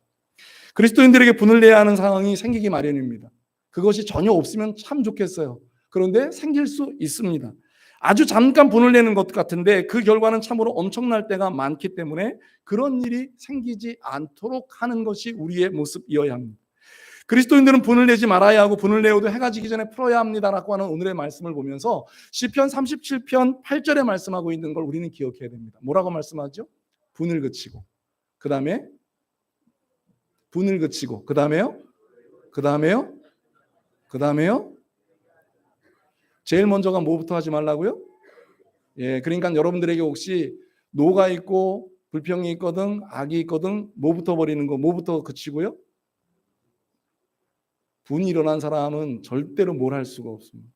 Speaker 1: 그리스도인들에게 분을 내야 하는 상황이 생기기 마련입니다. 그것이 전혀 없으면 참 좋겠어요. 그런데 생길 수 있습니다. 아주 잠깐 분을 내는 것 같은데 그 결과는 참으로 엄청날 때가 많기 때문에 그런 일이 생기지 않도록 하는 것이 우리의 모습이어야 합니다. 그리스도인들은 분을 내지 말아야 하고 분을 내어도 해가 지기 전에 풀어야 합니다라고 하는 오늘의 말씀을 보면서 시편 37편 8절에 말씀하고 있는 걸 우리는 기억해야 됩니다. 뭐라고 말씀하죠? 분을 그치고, 그 다음에 분을 그치고, 그 다음에요? 제일 먼저가 뭐부터 하지 말라고요? 그러니까 여러분들에게 혹시 노가 있고 불평이 있거든, 악이 있거든, 뭐부터 버리는 거, 뭐부터 그치고요? 분이 일어난 사람은 절대로 뭘 할 수가 없습니다.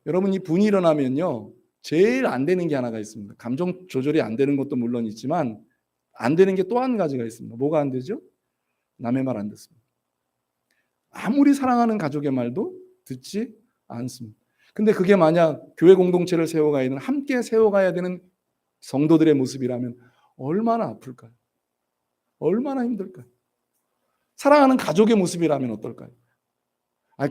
Speaker 1: 여러분 이 분이 일어나면요, 제일 안 되는 게 하나가 있습니다. 감정 조절이 안 되는 것도 물론 있지만 안 되는 게 또 한 가지가 있습니다. 뭐가 안 되죠? 남의 말 안 듣습니다. 아무리 사랑하는 가족의 말도 듣지 않습니다. 근데 그게 만약 교회 공동체를 세워가야 되는, 함께 세워가야 되는 성도들의 모습이라면 얼마나 아플까요? 얼마나 힘들까요? 사랑하는 가족의 모습이라면 어떨까요?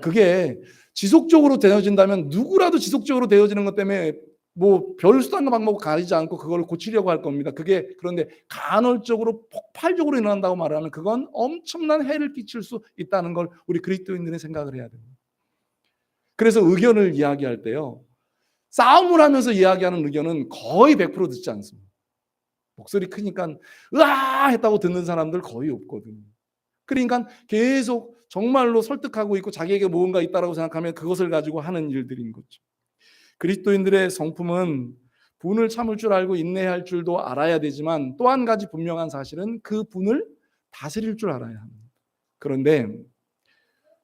Speaker 1: 그게 지속적으로 되어진다면 누구라도 지속적으로 되어지는 것 때문에 뭐 별 수단과 방법을 가리지 않고 그걸 고치려고 할 겁니다. 그게 그런데 간헐적으로 폭발적으로 일어난다고 말하면 그건 엄청난 해를 끼칠 수 있다는 걸 우리 그리스도인들은 생각을 해야 됩니다. 그래서 의견을 이야기할 때요, 싸움을 하면서 이야기하는 의견은 거의 100% 듣지 않습니다. 목소리 크니까 으아 했다고 듣는 사람들 거의 없거든요. 그러니까 계속 정말로 설득하고 있고 자기에게 무언가 있다라고 생각하면 그것을 가지고 하는 일들인 거죠. 그리스도인들의 성품은 분을 참을 줄 알고 인내할 줄도 알아야 되지만 또 한 가지 분명한 사실은 그 분을 다스릴 줄 알아야 합니다. 그런데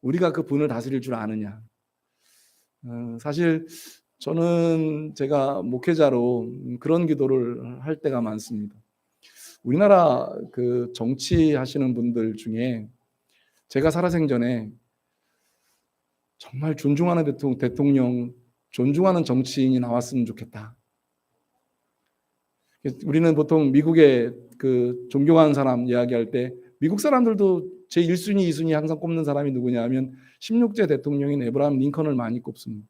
Speaker 1: 우리가 그 분을 다스릴 줄 아느냐. 사실 저는 제가 목회자로 그런 기도를 할 때가 많습니다. 우리나라 그 정치하시는 분들 중에 제가 살아생전에 정말 존중하는 대통령, 존중하는 정치인이 나왔으면 좋겠다. 우리는 보통 미국의 그 존경하는 사람 이야기할 때 미국 사람들도 제 1순위, 2순위 항상 꼽는 사람이 누구냐 하면 16대 대통령인 에브라함 링컨을 많이 꼽습니다.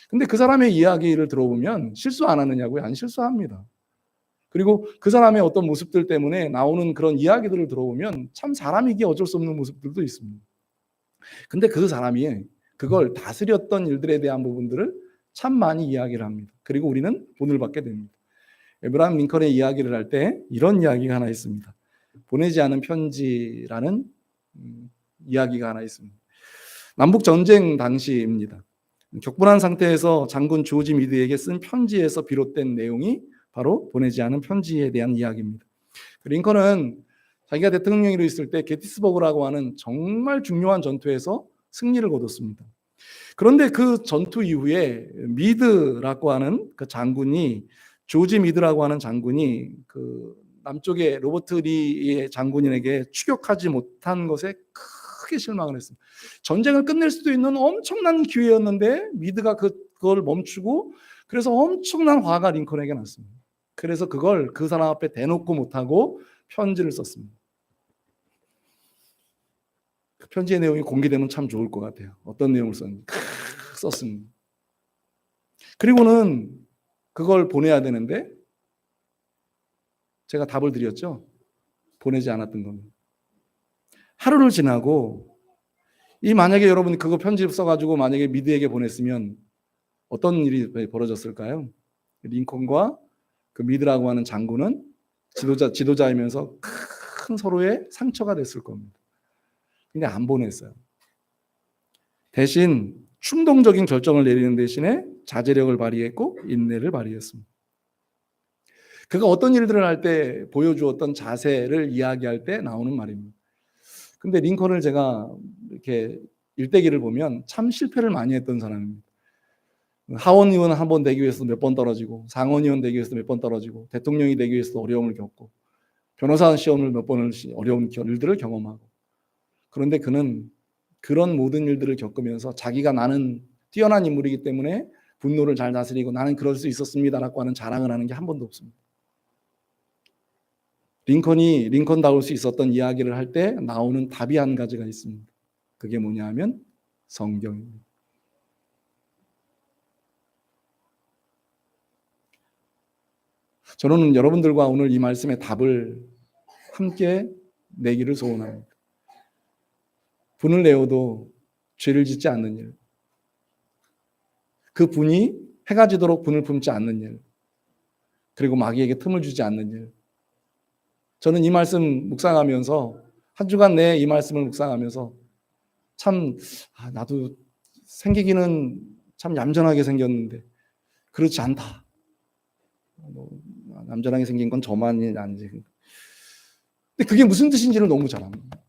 Speaker 1: 근데 그 사람의 이야기를 들어보면 실수 안 하느냐고요? 안 실수합니다. 그리고 그 사람의 어떤 모습들 때문에 나오는 그런 이야기들을 들어보면 참 사람이기에 어쩔 수 없는 모습들도 있습니다. 근데 그 사람이 그걸 다스렸던 일들에 대한 부분들을 참 많이 이야기를 합니다. 그리고 우리는 본을 받게 됩니다. 에브라함 링컨의 이야기를 할 때 이런 이야기가 하나 있습니다. 보내지 않은 편지라는 이야기가 하나 있습니다. 남북 전쟁 당시입니다. 격분한 상태에서 장군 조지 미드에게 쓴 편지에서 비롯된 내용이 바로 보내지 않은 편지에 대한 이야기입니다. 링컨은 자기가 대통령으로 있을 때 게티스버그라고 하는 정말 중요한 전투에서 승리를 거뒀습니다. 그런데 그 전투 이후에 미드라고 하는 그 장군이, 조지 미드라고 하는 장군이 그 남쪽의 로버트 리의 장군에게 추격하지 못한 것에 크게 실망을 했습니다. 전쟁을 끝낼 수도 있는 엄청난 기회였는데 미드가 그걸 멈추고, 그래서 엄청난 화가 링컨에게 났습니다. 그래서 그걸 그 사람 앞에 대놓고 못하고 편지를 썼습니다. 그 편지의 내용이 공개되면 참 좋을 것 같아요. 어떤 내용을 썼습니다. 그리고는 그걸 보내야 되는데 제가 답을 드렸죠. 보내지 않았던 겁니다. 하루를 지나고 만약에 여러분이 그거 편지 써가지고 만약에 미드에게 보냈으면 어떤 일이 벌어졌을까요? 링컨과 그 미드라고 하는 장군은 지도자이면서 큰 서로의 상처가 됐을 겁니다. 근데 안 보냈어요. 대신 충동적인 결정을 내리는 대신에 자제력을 발휘했고 인내를 발휘했습니다. 그가 어떤 일들을 할 때 보여주었던 자세를 이야기할 때 나오는 말입니다. 근데 링컨을 제가 이렇게 일대기를 보면 참 실패를 많이 했던 사람입니다. 하원 의원 한 번 되기 위해서 몇 번 떨어지고, 상원 의원 되기 위해서 몇 번 떨어지고, 대통령이 되기 위해서 어려움을 겪고, 변호사 시험을 몇 번을 어려운 일들을 경험하고. 그런데 그는 그런 모든 일들을 겪으면서 자기가 나는 뛰어난 인물이기 때문에 분노를 잘 다스리고 나는 그럴 수 있었습니다라고 하는 자랑을 하는 게 한 번도 없습니다. 링컨이 링컨다울 수 있었던 이야기를 할 때 나오는 답이 한 가지가 있습니다. 그게 뭐냐 하면 성경입니다. 저는 여러분들과 오늘 이 말씀의 답을 함께 내기를 소원합니다. 분을 내어도 죄를 짓지 않는 일, 그 분이 해가 지도록 분을 품지 않는 일, 그리고 마귀에게 틈을 주지 않는 일. 저는 이 말씀 묵상하면서 한 주간 내 이 말씀을 묵상하면서 참 나도 생기기는 참 얌전하게 생겼는데 그렇지 않다. 얌전하게 생긴 건 저만이 아니지. 근데 그게 무슨 뜻인지를 너무 잘 압니다.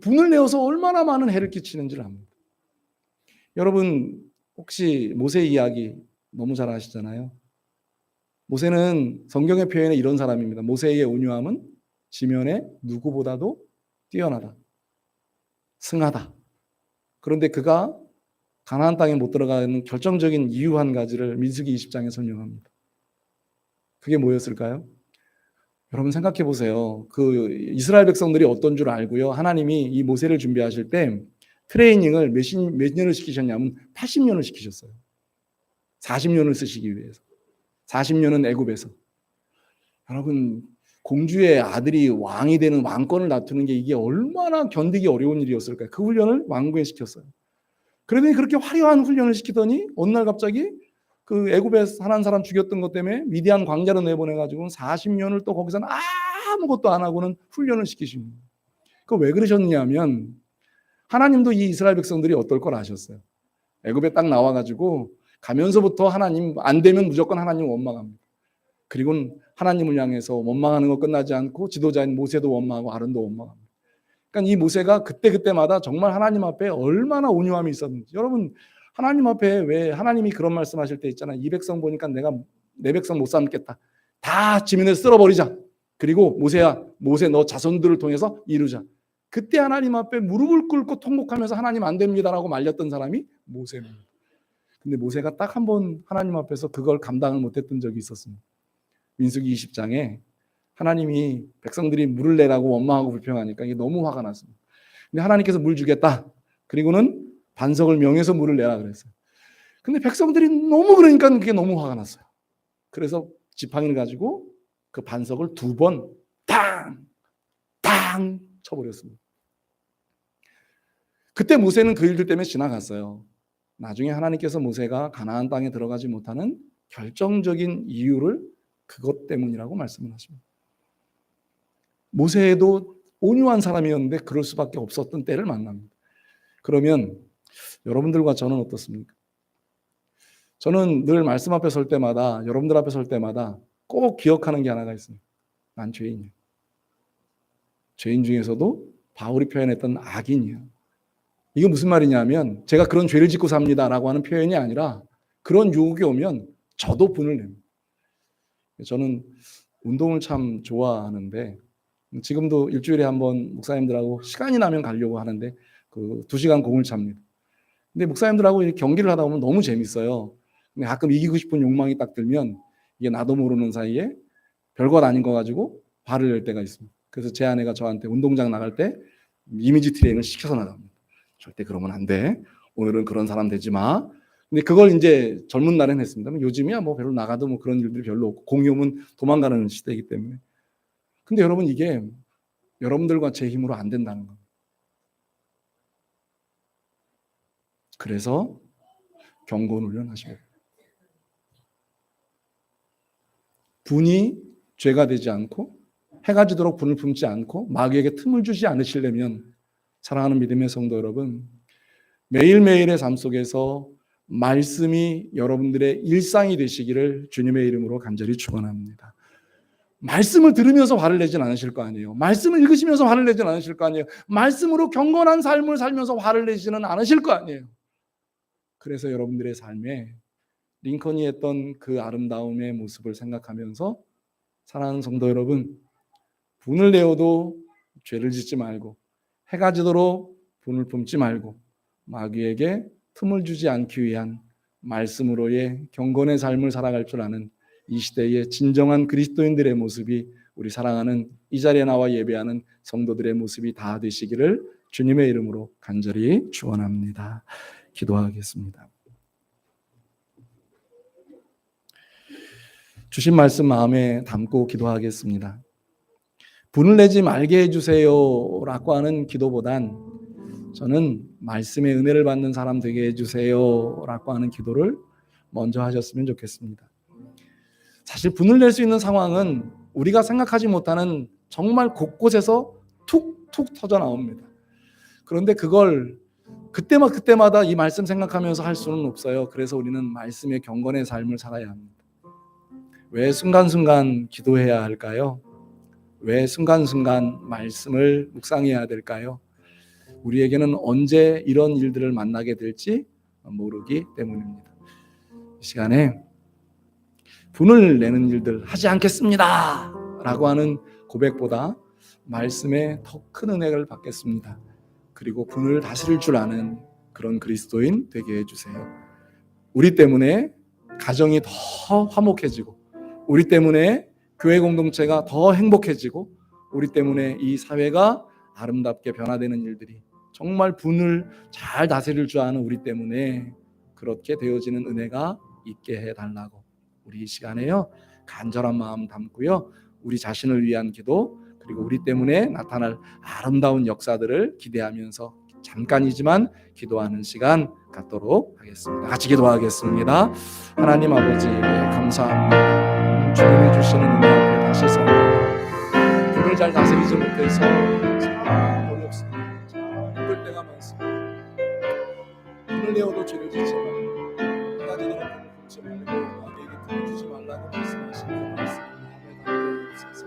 Speaker 1: 분을 내어서 얼마나 많은 해를 끼치는지를 압니다. 여러분 혹시 모세 이야기 너무 잘 아시잖아요. 모세는 성경의 표현에 이런 사람입니다. 모세의 온유함은 지면에 누구보다도 뛰어나다, 승하다. 그런데 그가 가나안 땅에 못 들어가는 결정적인 이유 한 가지를 민수기 20장에 설명합니다. 그게 뭐였을까요? 여러분 생각해 보세요. 그 이스라엘 백성들이 어떤 줄 알고요. 하나님이 이 모세를 준비하실 때 트레이닝을 몇 년을 시키셨냐면 80년을 시키셨어요. 40년을 쓰시기 위해서. 40년은 애굽에서. 여러분 공주의 아들이 왕이 되는 왕권을 다투는 게 이게 얼마나 견디기 어려운 일이었을까요? 그 훈련을 왕궁에 시켰어요. 그러더니 그렇게 화려한 훈련을 시키더니 어느 날 갑자기 그 애굽에 한 사람 죽였던 것 때문에 미디안 광야로 내보내가지고 40년을 또 거기서는 아무것도 안 하고는 훈련을 시키십니다. 그 왜 그러셨냐면 하나님도 이 이스라엘 백성들이 어떨 걸 아셨어요. 애굽에 딱 나와가지고 가면서부터 하나님 안 되면 무조건 하나님 원망합니다. 그리고는 하나님을 향해서 원망하는 거 끝나지 않고 지도자인 모세도 원망하고 아론도 원망합니다. 그러니까 이 모세가 그때그때마다 정말 하나님 앞에 얼마나 온유함이 있었는지. 여러분, 하나님 앞에 왜 하나님이 그런 말씀하실 때 있잖아요. 이 백성 보니까 내가 내 백성 못 삼겠다. 다 지면에 쓸어버리자. 그리고 모세야, 모세 너 자손들을 통해서 이루자. 그때 하나님 앞에 무릎을 꿇고 통곡하면서 하나님 안 됩니다라고 말렸던 사람이 모세입니다. 근데 모세가 딱 한 번 하나님 앞에서 그걸 감당을 못했던 적이 있었습니다. 민수기 20장에 하나님이 백성들이 물을 내라고 원망하고 불평하니까 이게 너무 화가 났습니다. 근데 하나님께서 물 주겠다. 그리고는 반석을 명해서 물을 내라 그랬어요. 근데 백성들이 너무 그러니까 그게 너무 화가 났어요. 그래서 지팡이를 가지고 그 반석을 2번 탕 쳐버렸습니다. 그때 모세는 그 일들 때문에 지나갔어요. 나중에 하나님께서 모세가 가나안 땅에 들어가지 못하는 결정적인 이유를 그것 때문이라고 말씀을 하십니다. 모세도 온유한 사람이었는데 그럴 수밖에 없었던 때를 만납니다. 그러면 여러분들과 저는 어떻습니까? 저는 늘 말씀 앞에 설 때마다, 여러분들 앞에 설 때마다 꼭 기억하는 게 하나가 있습니다. 난 죄인이에요. 죄인 중에서도 바울이 표현했던 악인이에요. 이게 무슨 말이냐면 제가 그런 죄를 짓고 삽니다라고 하는 표현이 아니라 그런 유혹이 오면 저도 분을 냅니다. 저는 운동을 참 좋아하는데 지금도 일주일에 한번 목사님들하고 시간이 나면 가려고 하는데 그 2시간 공을 찹니다. 근데 목사님들하고 경기를 하다 보면 너무 재밌어요. 근데 가끔 이기고 싶은 욕망이 딱 들면 이게 나도 모르는 사이에 별것 아닌 거 가지고 화를 낼 때가 있습니다. 그래서 제 아내가 저한테 운동장 나갈 때 이미지 트레이닝을 시켜서 나갑니다. 절대 그러면 안 돼. 오늘은 그런 사람 되지 마. 근데 그걸 이제 젊은 날엔 했습니다. 요즘이야 뭐 별로 나가도 뭐 그런 일들이 별로 없고 공유면 도망가는 시대이기 때문에. 근데 여러분 이게 여러분들과 제 힘으로 안 된다는 겁니다. 그래서 경건 훈련하시고 분이 죄가 되지 않고 해가 지도록 분을 품지 않고 마귀에게 틈을 주지 않으시려면 사랑하는 믿음의 성도 여러분, 매일매일의 삶 속에서 말씀이 여러분들의 일상이 되시기를 주님의 이름으로 간절히 축원합니다. 말씀을 들으면서 화를 내진 않으실 거 아니에요. 말씀을 읽으시면서 화를 내진 않으실 거 아니에요. 말씀으로 경건한 삶을 살면서 화를 내지는 않으실 거 아니에요. 그래서 여러분들의 삶에 링컨이 했던 그 아름다움의 모습을 생각하면서 사랑하는 성도 여러분, 분을 내어도 죄를 짓지 말고 해가 지도록 분을 품지 말고 마귀에게 틈을 주지 않기 위한 말씀으로의 경건의 삶을 살아갈 줄 아는 이 시대의 진정한 그리스도인들의 모습이 우리 사랑하는 이 자리에 나와 예배하는 성도들의 모습이 다 되시기를 주님의 이름으로 간절히 축원합니다. 기도하겠습니다. 주신 말씀 마음에 담고 기도하겠습니다. 분을 내지 말게 해주세요라고 하는 기도보단 저는 말씀의 은혜를 받는 사람 되게 해주세요라고 하는 기도를 먼저 하셨으면 좋겠습니다. 사실 분을 낼 수 있는 상황은 우리가 생각하지 못하는 정말 곳곳에서 툭툭 터져 나옵니다. 그런데 그걸 그때마다 이 말씀 생각하면서 할 수는 없어요. 그래서 우리는 말씀의 경건의 삶을 살아야 합니다. 왜 순간순간 기도해야 할까요? 왜 순간순간 말씀을 묵상해야 될까요? 우리에게는 언제 이런 일들을 만나게 될지 모르기 때문입니다. 이 시간에 분을 내는 일들 하지 않겠습니다 라고 하는 고백보다 말씀에 더 큰 은혜를 받겠습니다. 그리고 분을 다스릴 줄 아는 그런 그리스도인 되게 해주세요. 우리 때문에 가정이 더 화목해지고 우리 때문에 교회 공동체가 더 행복해지고 우리 때문에 이 사회가 아름답게 변화되는 일들이 정말 분을 잘 다스릴 줄 아는 우리 때문에 그렇게 되어지는 은혜가 있게 해달라고 우리 이 시간에요 간절한 마음 담고요 우리 자신을 위한 기도 그리고 우리 때문에 나타날 아름다운 역사들을 기대하면서 잠깐이지만 기도하는 시간 갖도록 하겠습니다. 같이 기도하겠습니다. 하나님 아버지 감사합니다. 주님이 주시는 은혜 앞에 다시 섭니다. 분을 잘 다스리지 못해서 참 어렵습니다. 참 힘들 때가 많습니다. 분을 내어도 죄를 짓지 말고 하나님의 분을 품지 말고 마귀에게 틈을 주지 말라고 말씀하신 그 말씀 마음에 담게 하옵소서.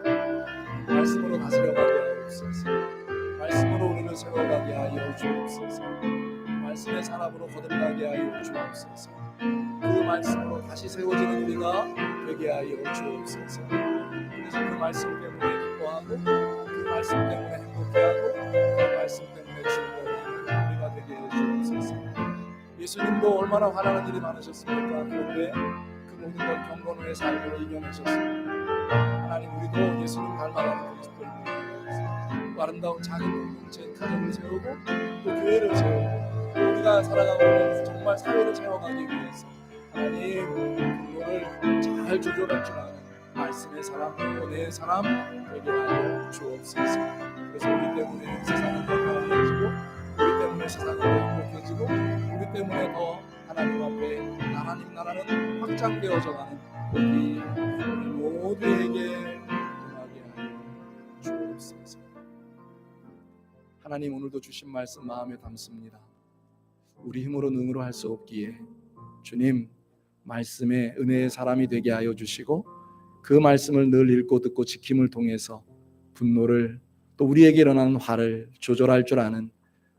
Speaker 1: 말씀으로 다스려가게 하옵소서. 말씀으로 사람으로 세워가게 하여 주옵소서. 말씀의 사람으로 거듭나게 하여 주옵소서. 그 말씀으로 다시 세워지는 우리가 되게 하여 주옵소서. 그래서 그 말씀 때문에 기뻐하고 그 말씀 때문에 행복해하고 그 말씀 때문에 즐거워하는 우리가 되게 하여 주옵소서. 예수님도 얼마나 화나는 일이 많으셨습니까? 그런데 그 모든 걸 경건의 삶으로 이겨내셨습니다. 하나님, 우리도 예수님 닮아가는 그리스도인입니다. 아름다운 작은 공동체 가정을 세우고 또 교회를 세우고 우리가 살아가고 있는 정말 사회를 채워가기 위해서 하나님 그거를 잘 조절할 줄 아는 말씀의 사람, 은혜의 사람 되게 하여 주옵소서. 그래서 우리 때문에 세상은 더 평안해지고 우리 때문에 세상은 더 행복해지고 우리 때문에 더 하나님 앞에 하나님 나라는 확장되어져가는 우리 모두에게 임하게 하여 주옵소서. 하나님, 오늘도 주신 말씀 마음에 담습니다. 우리 힘으로 능으로 할 수 없기에 주님 말씀의 은혜의 사람이 되게 하여 주시고 그 말씀을 늘 읽고 듣고 지킴을 통해서 분노를 또 우리에게 일어나는 화를 조절할 줄 아는,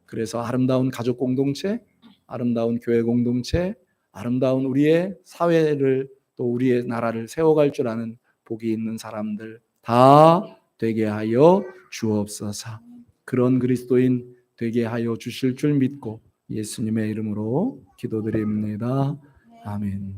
Speaker 1: 그래서 아름다운 가족 공동체, 아름다운 교회 공동체, 아름다운 우리의 사회를 또 우리의 나라를 세워갈 줄 아는 복이 있는 사람들 다 되게 하여 주옵소서. 그런 그리스도인 되게 하여 주실 줄 믿고 예수님의 이름으로 기도드립니다. 아멘.